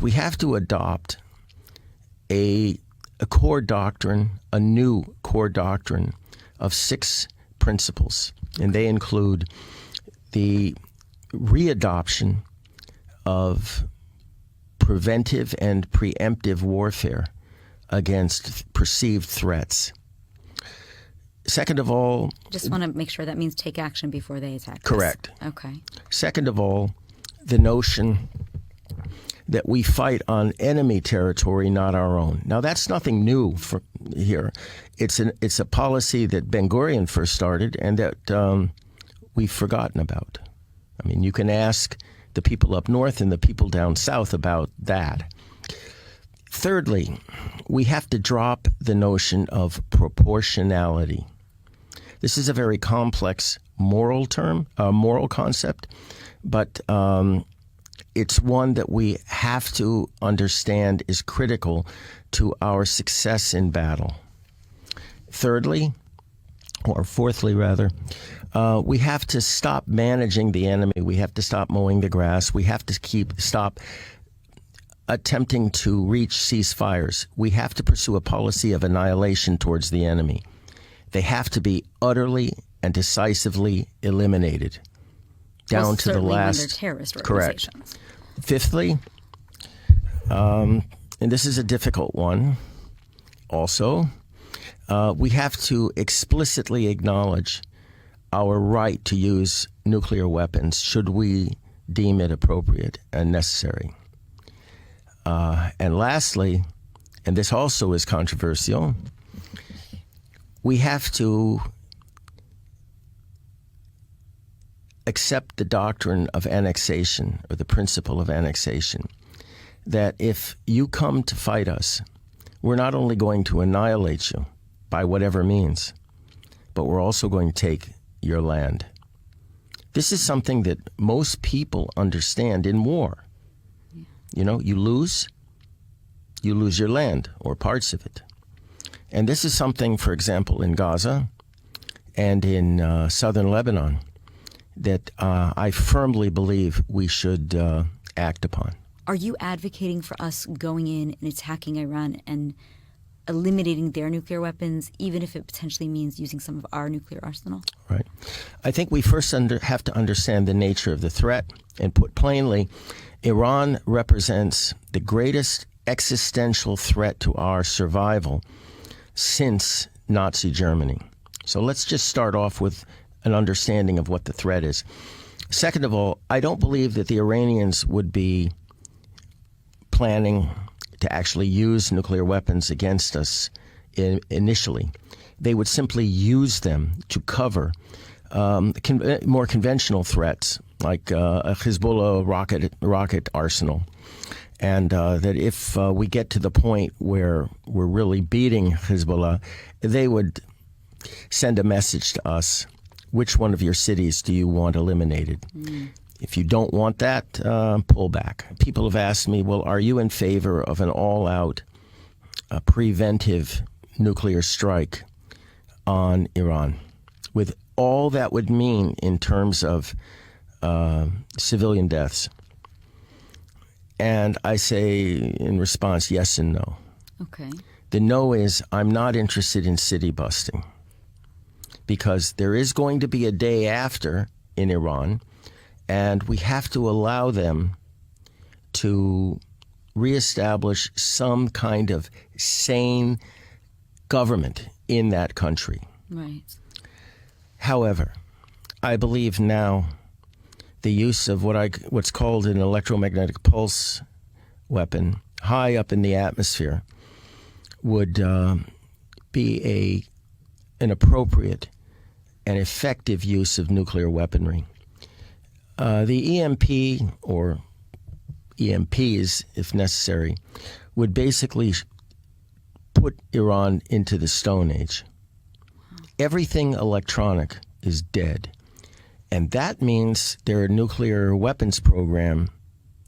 We have to adopt a core doctrine, a new core doctrine of 6 principles, and they include the readoption of preventive and preemptive warfare against perceived threats. Second of all... Just want to make sure that means take action before they attack. Correct. Us. Okay. Second of all, the notion that we fight on enemy territory, not our own. Now, that's nothing new here. It's a policy that Ben-Gurion first started and that we've forgotten about. I mean, you can ask the people up north and the people down south about that. Thirdly, we have to drop the notion of proportionality. This is a very complex moral concept, but it's one that we have to understand is critical to our success in battle. Thirdly, or fourthly rather, we have to stop managing the enemy. We have to stop mowing the grass. We have to stop attempting to reach ceasefires. We have to pursue a policy of annihilation towards the enemy. They have to be utterly and decisively eliminated, down to the last. When they're terrorist organizations. Correct. Fifthly, and this is a difficult one also, we have to explicitly acknowledge our right to use nuclear weapons should we deem it appropriate and necessary. And lastly, and this also is controversial, we have to accept the doctrine of annexation, or the principle of annexation, that if you come to fight us, we're not only going to annihilate you by whatever means, but we're also going to take your land. This is something that most people understand in war. You know, you lose your land or parts of it. And this is something, for example, in Gaza and in southern Lebanon, that I firmly believe we should act upon. Are you advocating for us going in and attacking Iran and eliminating their nuclear weapons, even if it potentially means using some of our nuclear arsenal? Right. I think we first have to understand the nature of the threat, and put plainly, Iran represents the greatest existential threat to our survival since Nazi Germany. So let's just start off with an understanding of what the threat is. Second of all, I don't believe that the Iranians would be planning to actually use nuclear weapons against us initially. They would simply use them to cover more conventional threats, like a Hezbollah rocket arsenal. And that if we get to the point where we're really beating Hezbollah, they would send a message to us: which one of your cities do you want eliminated? If you don't want that, pull back. People have asked me, well, are you in favor of an all-out preventive nuclear strike on Iran, with all that would mean in terms of civilian deaths? And I say in response, yes and no. Okay. The no is, I'm not interested in city busting, because there is going to be a day after in Iran, and we have to allow them to reestablish some kind of sane government in that country. Right. However, I believe now the use of what's called an electromagnetic pulse weapon high up in the atmosphere would be an appropriate and effective use of nuclear weaponry. The EMP, or EMPs, if necessary, would basically put Iran into the Stone Age. Everything electronic is dead. And that means their nuclear weapons program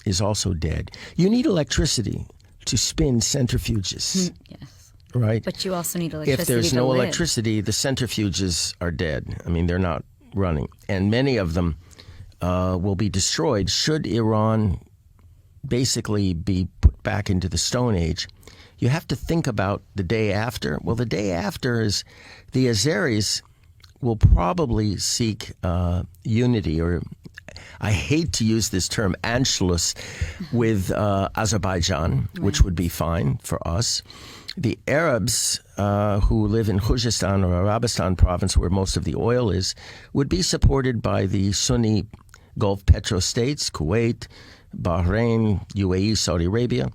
is also dead. You need electricity to spin centrifuges. Yes. Right? But you also need electricity. If there's no live. electricity, the centrifuges are dead. I mean, they're not running. And many of them will be destroyed should Iran basically be back into the Stone Age, you have to think about the day after. Well, the day after is the Azeris will probably seek unity, or I hate to use this term, Anschluss, with Azerbaijan, which would be fine for us. The Arabs who live in Khuzestan or Arabistan province, where most of the oil is, would be supported by the Sunni Gulf petrostates, Kuwait, Bahrain, UAE, Saudi Arabia.